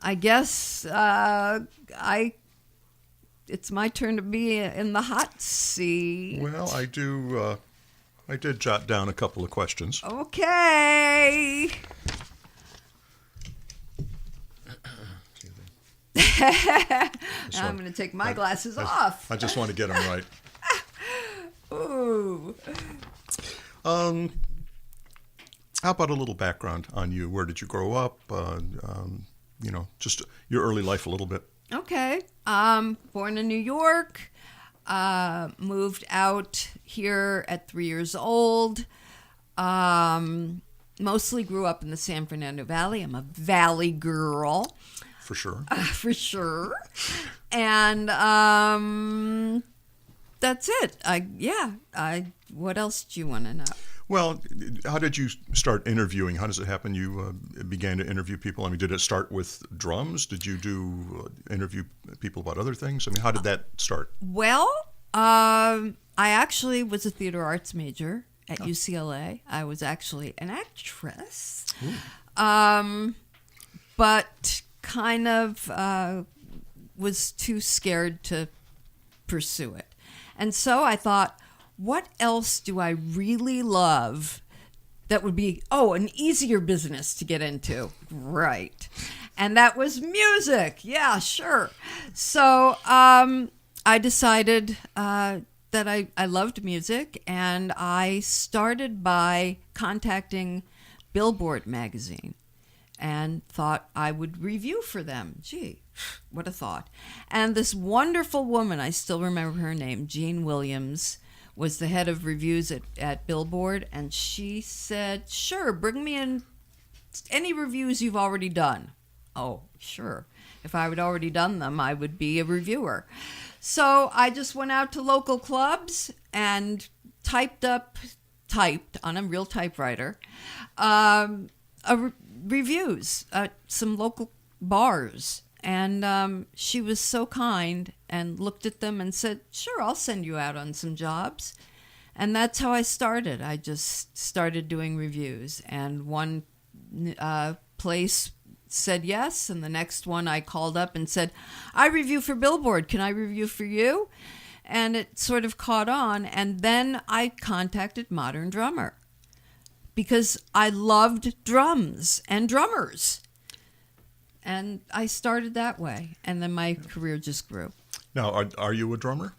I guess it's my turn to be in the hot seat. Well, I did jot down a couple of questions. Okay. I'm going to take my glasses off. I just want to get them right. Ooh. How about a little background on you? Where did you grow up? Just your early life a little bit. Okay. Born in New York. Moved out here at 3 years old. Mostly grew up in the San Fernando Valley. I'm a valley girl. For sure. For sure. And that's it. What else do you want to know? Well, how did you start interviewing? How does it happen you began to interview people? I mean, did it start with drums? Did you interview people about other things? I mean, how did that start? Well, I actually was a theater arts major at UCLA. I was actually an actress, but kind of was too scared to pursue it. And so I thought, what else do I really love that would be, an easier business to get into? Right. And that was music. Yeah, sure. So I decided that I loved music, and I started by contacting Billboard magazine and thought I would review for them. Gee, what a thought. And this wonderful woman, I still remember her name, Jean Williams, was the head of reviews at Billboard, and she said, sure, bring me in any reviews you've already done. Oh, sure. If I had already done them, I would be a reviewer. So I just went out to local clubs and typed on a real typewriter, reviews at some local bars. And she was so kind and looked at them and said, sure, I'll send you out on some jobs. And that's how I started. I just started doing reviews. And one place said yes, and the next one I called up and said, I review for Billboard. Can I review for you? And it sort of caught on. And then I contacted Modern Drummer because I loved drums and drummers. And I started that way, and then my career just grew. Now, are you a drummer?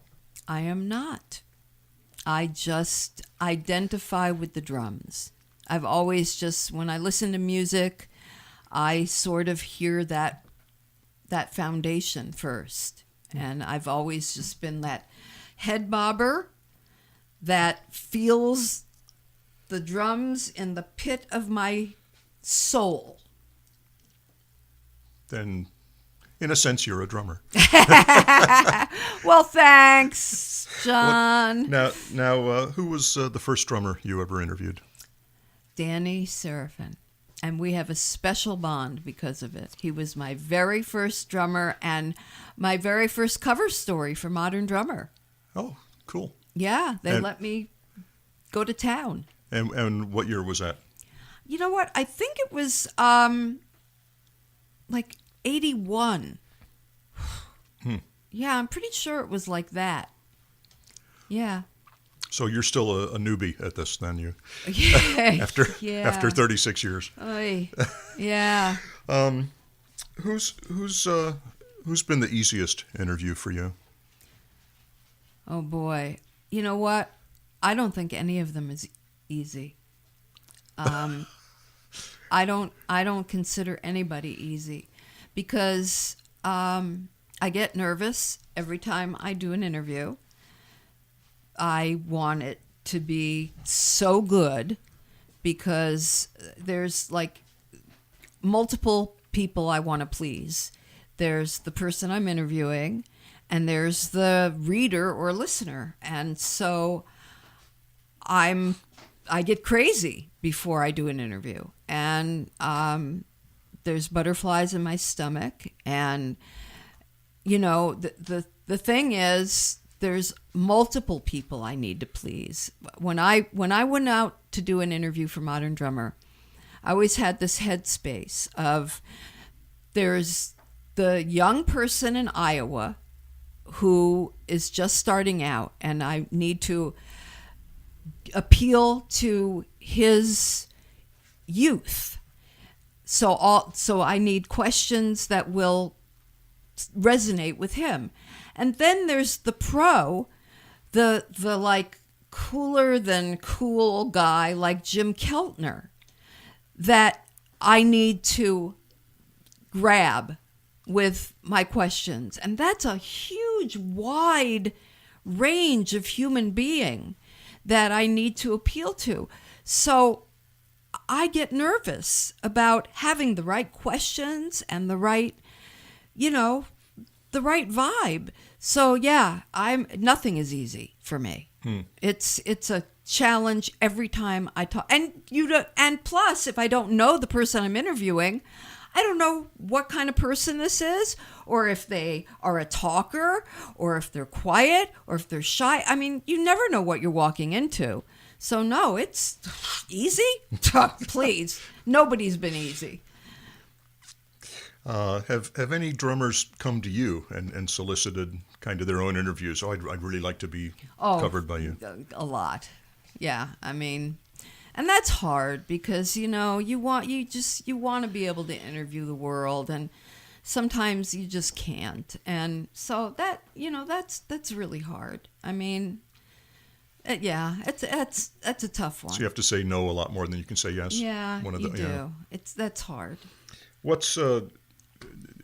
I am not. I just identify with the drums. I've always when I listen to music, I sort of hear that foundation first. And I've always just been that head bobber that feels the drums in the pit of my soul. Then, in a sense, you're a drummer. Well, thanks, John. Well, now, who was the first drummer you ever interviewed? Danny Serafin. And we have a special bond because of it. He was my very first drummer and my very first cover story for Modern Drummer. Oh, cool. Yeah, they let me go to town. And what year was that? You know what? I think it was like 81. Yeah, I'm pretty sure it was like that. Yeah. So you're still a newbie at this, then, you? Yeah. after 36 years. Oy. Yeah. Who's been the easiest interview for you? Oh boy. You know what? I don't think any of them is easy. I don't consider anybody easy because I get nervous every time I do an interview. I want it to be so good because there's like multiple people I want to please. There's the person I'm interviewing, and there's the reader or listener. And so I get crazy before I do an interview. And there's butterflies in my stomach. And, you know, the thing is, there's multiple people I need to please. When I went out to do an interview for Modern Drummer, I always had this headspace of there's the young person in Iowa who is just starting out, and I need to appeal to his youth. So I need questions that will resonate with him. And then there's the pro, the like cooler than cool guy like Jim Keltner that I need to grab with my questions. And that's a huge, wide range of human being that I need to appeal to. So I get nervous about having the right questions and the right, the right vibe. So yeah, nothing is easy for me. It's a challenge every time I talk. And plus, if I don't know the person I'm interviewing, I don't know what kind of person this is, or if they are a talker, or if they're quiet, or if they're shy. I mean, you never know what you're walking into. So no, it's easy. Please, nobody's been easy. Have any drummers come to you and solicited kind of their own interviews? Oh, I'd really like to be covered by you. A lot, yeah. I mean, and that's hard because you want to be able to interview the world, and sometimes you just can't. And so that that's really hard. I mean, yeah, it's a tough one. So you have to say no a lot more than you can say yes. Yeah, you do. Yeah. That's hard.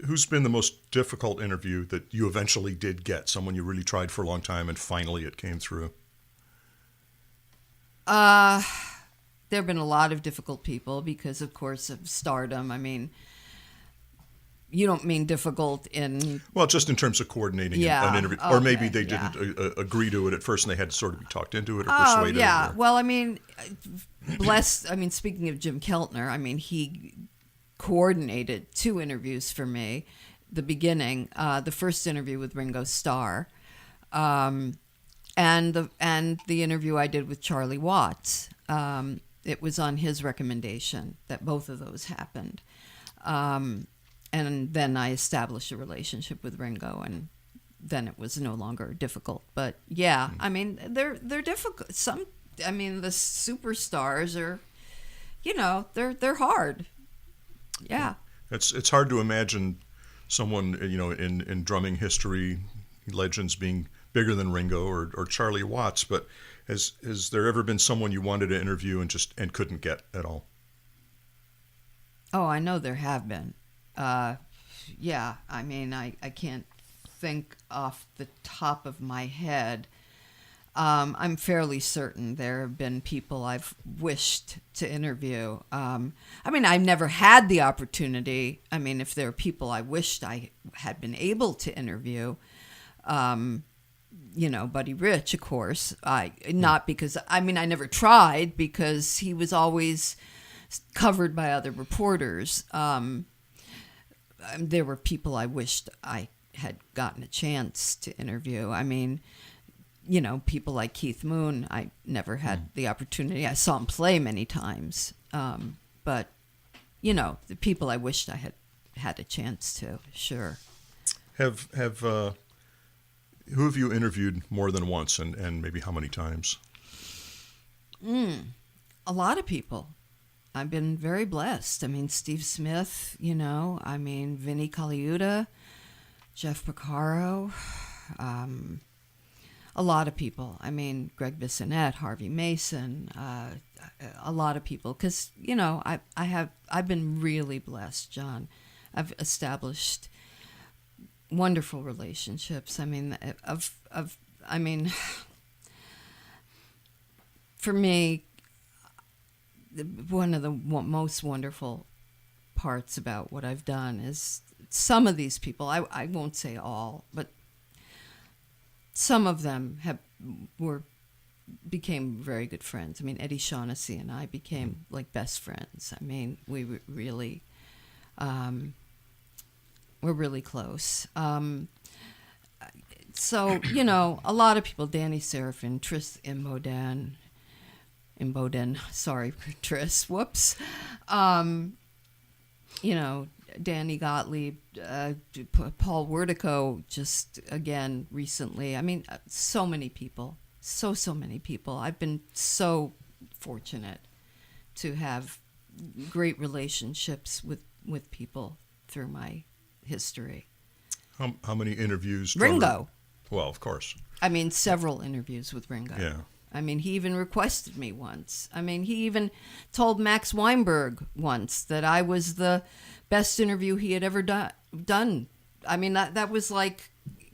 Who's been the most difficult interview that you eventually did get? Someone you really tried for a long time and finally it came through? There have been a lot of difficult people because, of course, of stardom. I mean, you don't mean difficult in... Well, just in terms of coordinating an interview. Okay, or maybe they didn't agree to it at first and they had to sort of be talked into it or persuaded. Oh, yeah. Well, I mean, speaking of Jim Keltner, I mean, he coordinated 2 interviews for me. The beginning, the first interview with Ringo Starr, and the interview I did with Charlie Watts. It was on his recommendation that both of those happened. And then I established a relationship with Ringo, and then it was no longer difficult. But yeah, I mean, they're difficult. The superstars are, they're hard. Yeah. It's hard to imagine someone, in drumming history, legends being bigger than Ringo or Charlie Watts, but has there ever been someone you wanted to interview and couldn't get at all? Oh, I know there have been. Yeah, I mean, I can't think off the top of my head. I'm fairly certain there have been people I've wished to interview. I've never had the opportunity. I mean, if there are people I wished I had been able to interview, Buddy Rich, of course. Not because, I never tried because he was always covered by other reporters. There were people I wished I had gotten a chance to interview. I mean, people like Keith Moon, I never had the opportunity. I saw him play many times. But, the people I wished I had had a chance to, sure. Who have you interviewed more than once and maybe how many times? A lot of people. I've been very blessed. I mean, Steve Smith, Vinnie Colaiuta, Jeff Porcaro, a lot of people. I mean, Greg Bissonette, Harvey Mason, a lot of people. Because, I've been really blessed, John. I've established wonderful relationships. I mean, for me, one of the most wonderful parts about what I've done is some of these people, I won't say all, but some of them became very good friends. I mean, Eddie Shaughnessy and I became like best friends. I mean, we really, we're really close. So, a lot of people, Danny Serafin, Tris Imboden, sorry, Tris, whoops. Danny Gottlieb, Paul Wertico, just again recently. I mean, so many people, so many people. I've been so fortunate to have great relationships with people through my history. How many interviews? Ringo. Well, of course. I mean, several interviews with Ringo. Yeah. I mean, he even requested me once. I mean, he even told Max Weinberg once that I was the best interview he had ever done. I mean, that was like,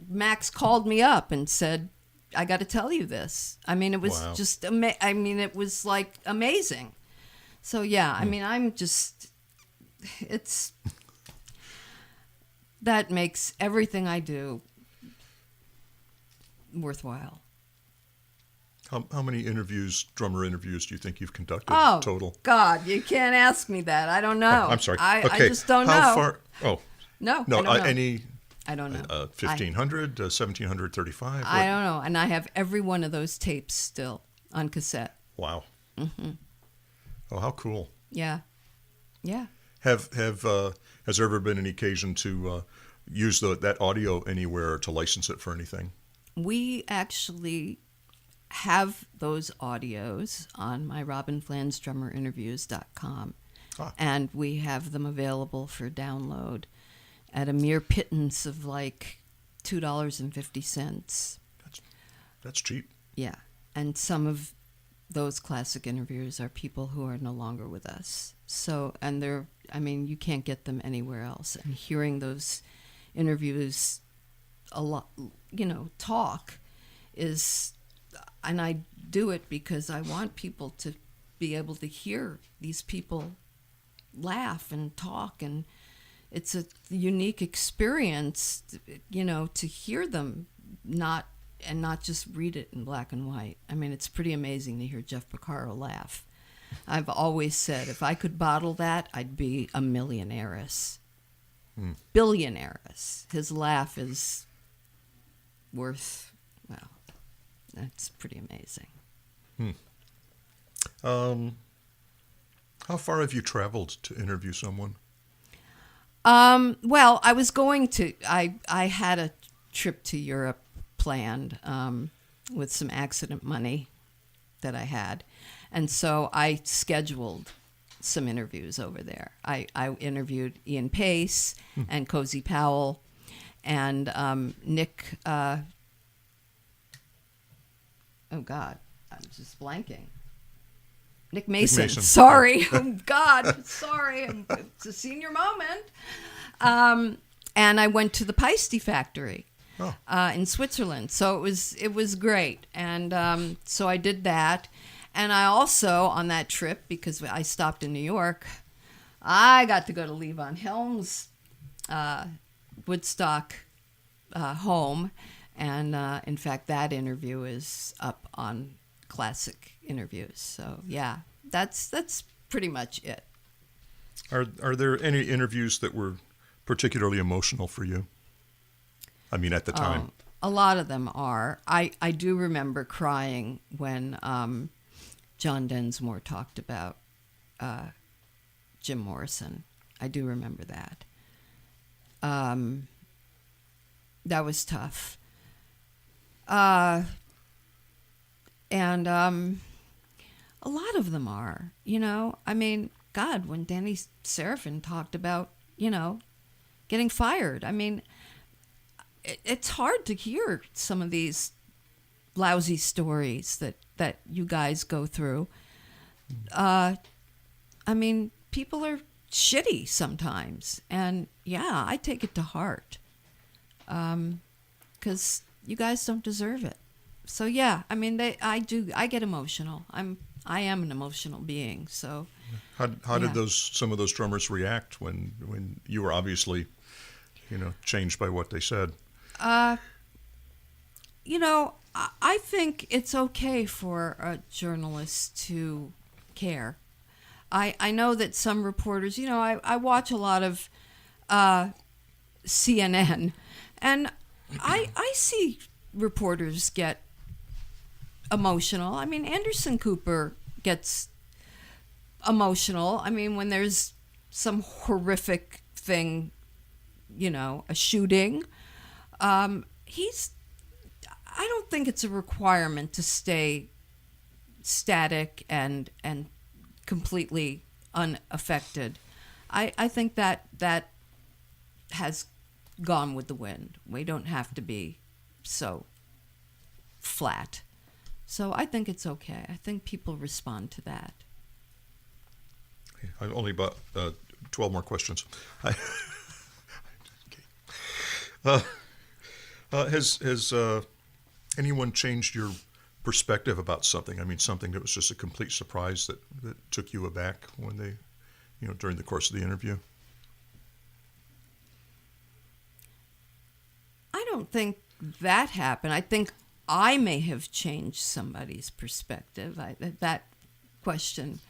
Max called me up and said, I got to tell you this. I mean, it was just, I mean, it was like amazing. So, yeah, I mean, I'm just, that makes everything I do worthwhile. How many drummer interviews do you think you've conducted total? Oh, God, you can't ask me that. I don't know. Oh, I'm sorry. I Okay. just don't know. How far? Oh. No, No, I don't know. any... I don't know. 1,500, 1,735? I don't know. And I have every one of those tapes still on cassette. Wow. Mm-hmm. Oh, how cool. Yeah. Yeah. Has there ever been any occasion to use that audio anywhere or to license it for anything? We actually have those audios on my robynflansdrummerinterviews.com. And we have them available for download at a mere pittance of like $2.50. That's cheap. Yeah. And some of those classic interviews are people who are no longer with us. So, and you can't get them anywhere else. And hearing those interviews a lot, talk is, and I do it because I want people to be able to hear these people laugh and talk, and it's a unique experience, to hear them not just read it in black and white. I mean, it's pretty amazing to hear Jeff Porcaro laugh. I've always said if I could bottle that, I'd be a millionaires. Billionaires. His laugh is worth, well, that's pretty amazing. How far have you traveled to interview someone? Well, I was going to, I had a trip to Europe planned with some accident money that I had. And so I scheduled some interviews over there. I interviewed Ian Pace and Cozy Powell and Nick, oh God, I'm just blanking. Nick Mason. Sorry. Oh, God. Sorry. It's a senior moment. And I went to the Paiste factory in Switzerland. So it was great. And so I did that. And I also, on that trip, because I stopped in New York, I got to go to Levon Helm's Woodstock home. And in fact, that interview is up on Classic Interviews. So yeah, that's pretty much it. Are there any interviews that were particularly emotional for you? I mean, at the time. A lot of them are. I do remember crying when John Densmore talked about Jim Morrison. I do remember that. That was tough. And a lot of them are, I mean, God, when Danny Serafin talked about, getting fired, I mean, it's hard to hear some of these lousy stories that you guys go through. I mean, people are shitty sometimes. And yeah, I take it to heart. 'Cause you guys don't deserve it. So yeah, I mean, I get emotional. I am an emotional being. So how did some of those drummers react when you were obviously, changed by what they said? I think it's okay for a journalist to care. I know that some reporters, I watch a lot of CNN, and I see reporters get emotional. I mean, Anderson Cooper gets emotional. I mean, when there's some horrific thing, a shooting. I don't think it's a requirement to stay static and completely unaffected. I think that has gone with the wind. We don't have to be so flat. So I think it's okay. I think people respond to that. Okay. I've only about 12 more questions. Has anyone changed your perspective about something? I mean, something that was just a complete surprise that took you aback when they, during the course of the interview? I don't think that happened. I think I may have changed somebody's perspective. That question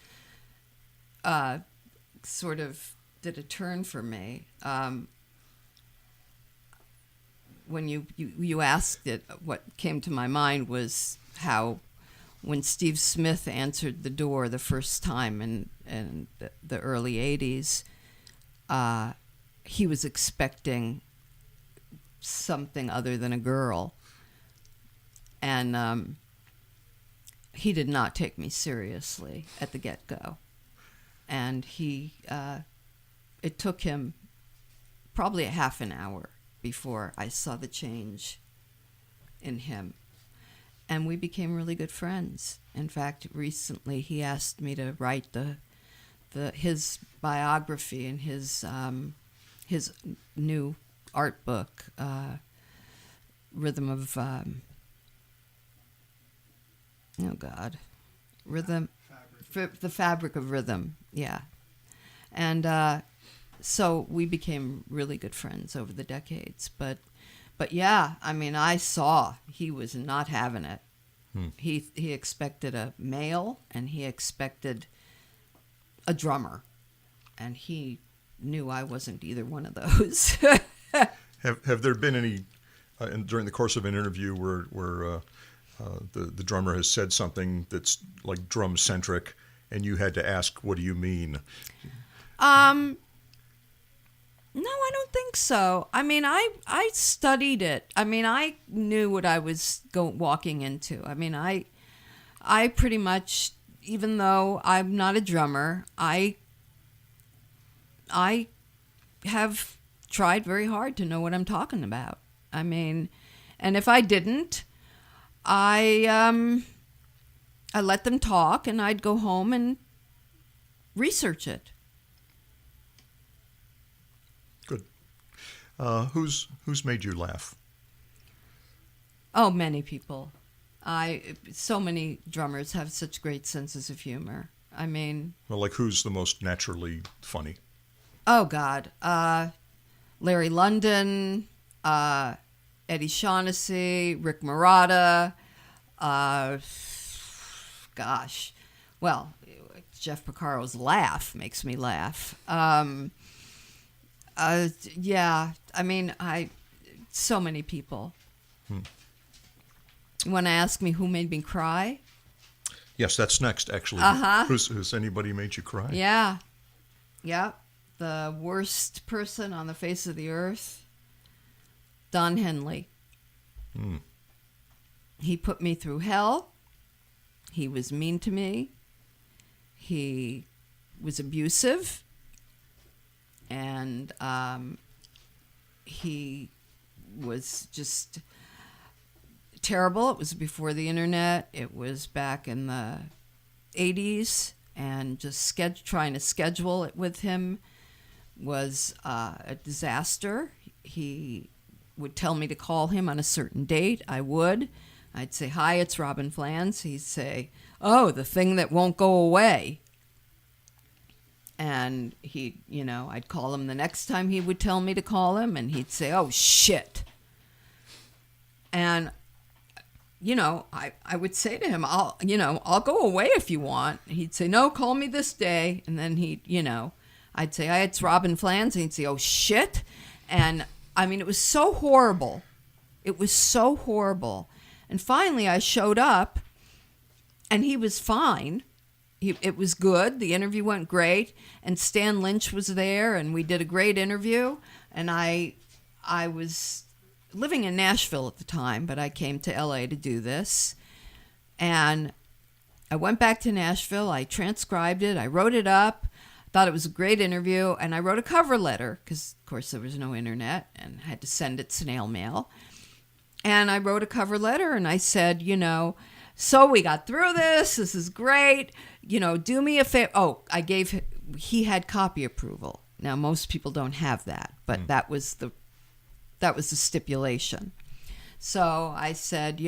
sort of did a turn for me. When you asked it, what came to my mind was how when Steve Smith answered the door the first time in the early 80s, he was expecting something other than a girl. And he did not take me seriously at the get-go. And it took him probably a half an hour before I saw the change in him. And we became really good friends. In fact, recently he asked me to write his biography in his new art book, Rhythm of the Fabric of Rhythm, yeah. And so we became really good friends over the decades. But yeah, I mean, I saw he was not having it. He expected a male, and he expected a drummer, and he knew I wasn't either one of those. Have there been any during the course of an interview where the drummer has said something that's like drum centric, and you had to ask, "What do you mean?" No, I don't think so. I mean, I studied it. I mean, I knew what I was walking into. I mean, I pretty much, even though I'm not a drummer, I have tried very hard to know what I'm talking about. I mean, and if I didn't, I let them talk, and I'd go home and research it. Good. Who's made you laugh? Oh, many people. So many drummers have such great senses of humor. I mean... Well, like who's the most naturally funny? Oh, God. Larry London, Eddie Shaughnessy, Rick Marotta, gosh. Well, Jeff Porcaro's laugh makes me laugh. Yeah, I mean, so many people. You want to ask me who made me cry? Yes, that's next, actually. Who's anybody made you cry? Yeah. The worst person on the face of the earth, Don Henley. He put me through hell. He was mean to me. He was abusive. And he was just terrible. It was before the internet. It was back in the 80s. And just trying to schedule it with him was a disaster. He would tell me to call him on a certain date. I would. I'd say, "Hi, it's Robyn Flans." He'd say, "Oh, the thing that won't go away." And I'd call him the next time he would tell me to call him, and he'd say, "Oh, shit." And, I would say to him, I'll go away if you want. He'd say, "No, call me this day." And then I'd say, "Hi, it's Robyn Flans." And he'd say, "Oh, shit." And, I mean, it was so horrible. It was so horrible. And finally I showed up, and he was fine. it was good. The interview went great, and Stan Lynch was there, and we did a great interview. And I was living in Nashville at the time, but I came to LA to do this. And I went back to Nashville. I transcribed it. I wrote it up. Thought it was a great interview, and I wrote a cover letter because, of course, there was no internet, and I had to send it snail mail. And I wrote a cover letter, and I said, so we got through this. This is great. Do me a favor. Oh, he had copy approval. Now, most people don't have that, but that was the stipulation. So I said,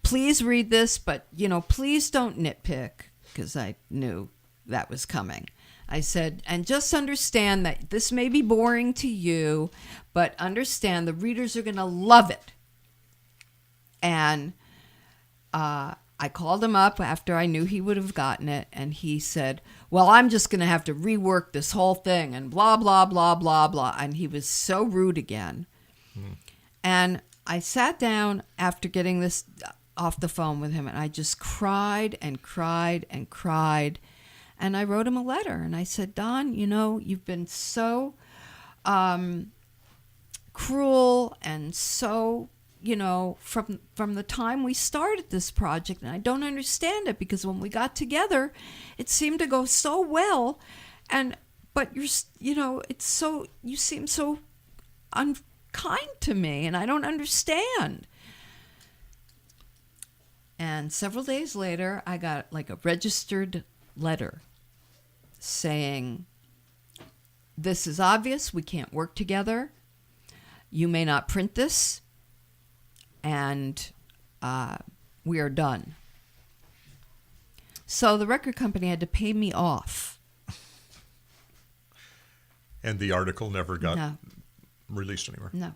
please read this, but, please don't nitpick, because I knew that was coming. I said, and just understand that this may be boring to you, but understand the readers are going to love it. And I called him up after I knew he would have gotten it, and he said, well, I'm just going to have to rework this whole thing, and blah, blah, blah, blah, blah. And he was so rude again. And I sat down after getting this off the phone with him, and I just cried and cried and cried. And I wrote him a letter, and I said, Don, you've been so cruel and so, from the time we started this project, and I don't understand it, because when we got together, it seemed to go so well, but you seem so unkind to me, and I don't understand. And several days later, I got like a registered letter saying, this is obvious, we can't work together, you may not print this, and we are done. So the record company had to pay me off. And the article never got released anywhere? No.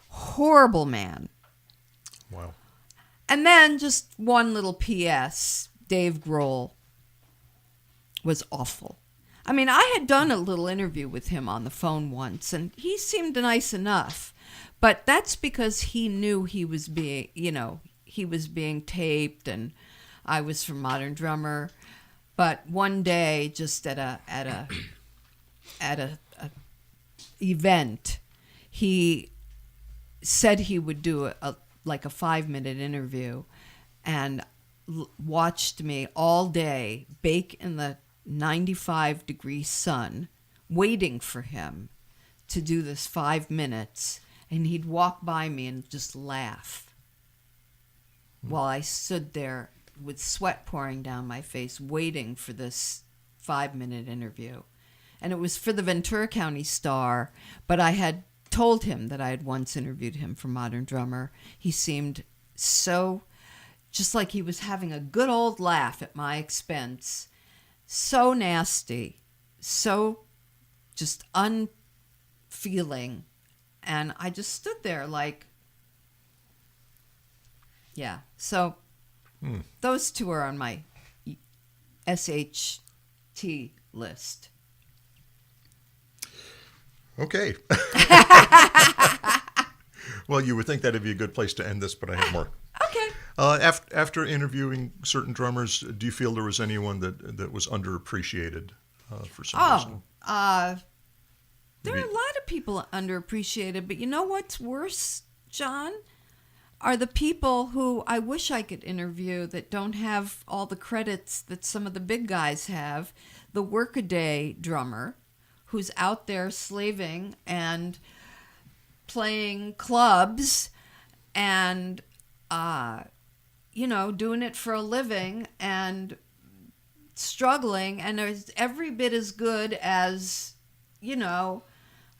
Horrible man. Wow. And then just one little P.S., Dave Grohl was awful. I mean, I had done a little interview with him on the phone once, and he seemed nice enough. But that's because he knew he was being taped, and I was from Modern Drummer. But one day, just at a event, he said he would do a 5-minute interview, and watched me all day bake in the 95-degree sun, waiting for him to do this 5 minutes, and he'd walk by me and just laugh while I stood there with sweat pouring down my face waiting for this 5-minute interview. And it was for the Ventura County Star, but I had told him that I had once interviewed him for Modern Drummer. He seemed so, just like he was having a good old laugh at my expense. So nasty, so just unfeeling. And I just stood there like, yeah. So those two are on my SHT list. Okay. Well, you would think that'd be a good place to end this, but I have more. Okay. After interviewing certain drummers, do you feel there was anyone that was underappreciated for some reason? There are a lot of people underappreciated, but you know what's worse, John? Are the people who I wish I could interview that don't have all the credits that some of the big guys have. The workaday drummer who's out there slaving and playing clubs and, doing it for a living and struggling and is every bit as good as, well,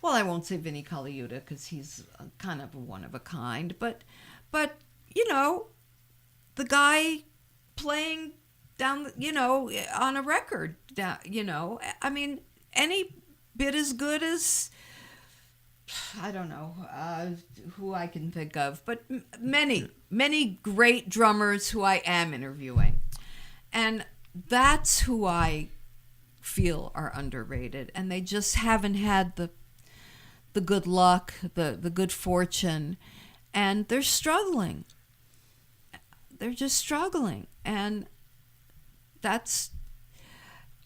I won't say Vinnie Colaiuta because he's kind of one of a kind, but the guy playing down, on a record, I mean, any bit as good as, I don't know who I can think of, but many great drummers who I am interviewing. And that's who I feel are underrated. And they just haven't had the good luck, the good fortune. And they're struggling. they're just struggling. And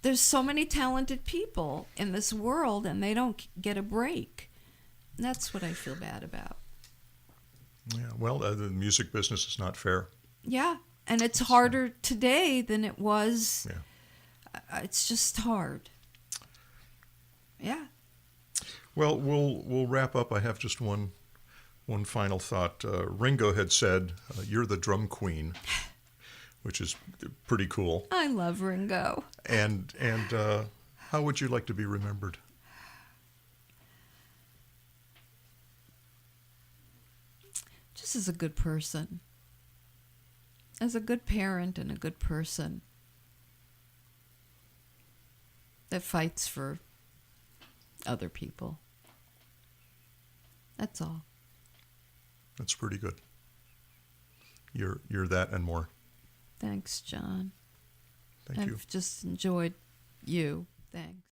there's so many talented people in this world, and they don't get a break. And that's what I feel bad about. Yeah, well, the music business is not fair. Yeah, and it's harder today than it was. Yeah. It's just hard. Yeah. Well, we'll wrap up. I have just one final thought. Ringo had said, "You're the drum queen," which is pretty cool. I love Ringo. And how would you like to be remembered? Just as a good person. As a good parent and a good person that fights for other people. That's all. That's pretty good. You're that and more. Thanks, John. Thank you. I've just enjoyed you. Thanks.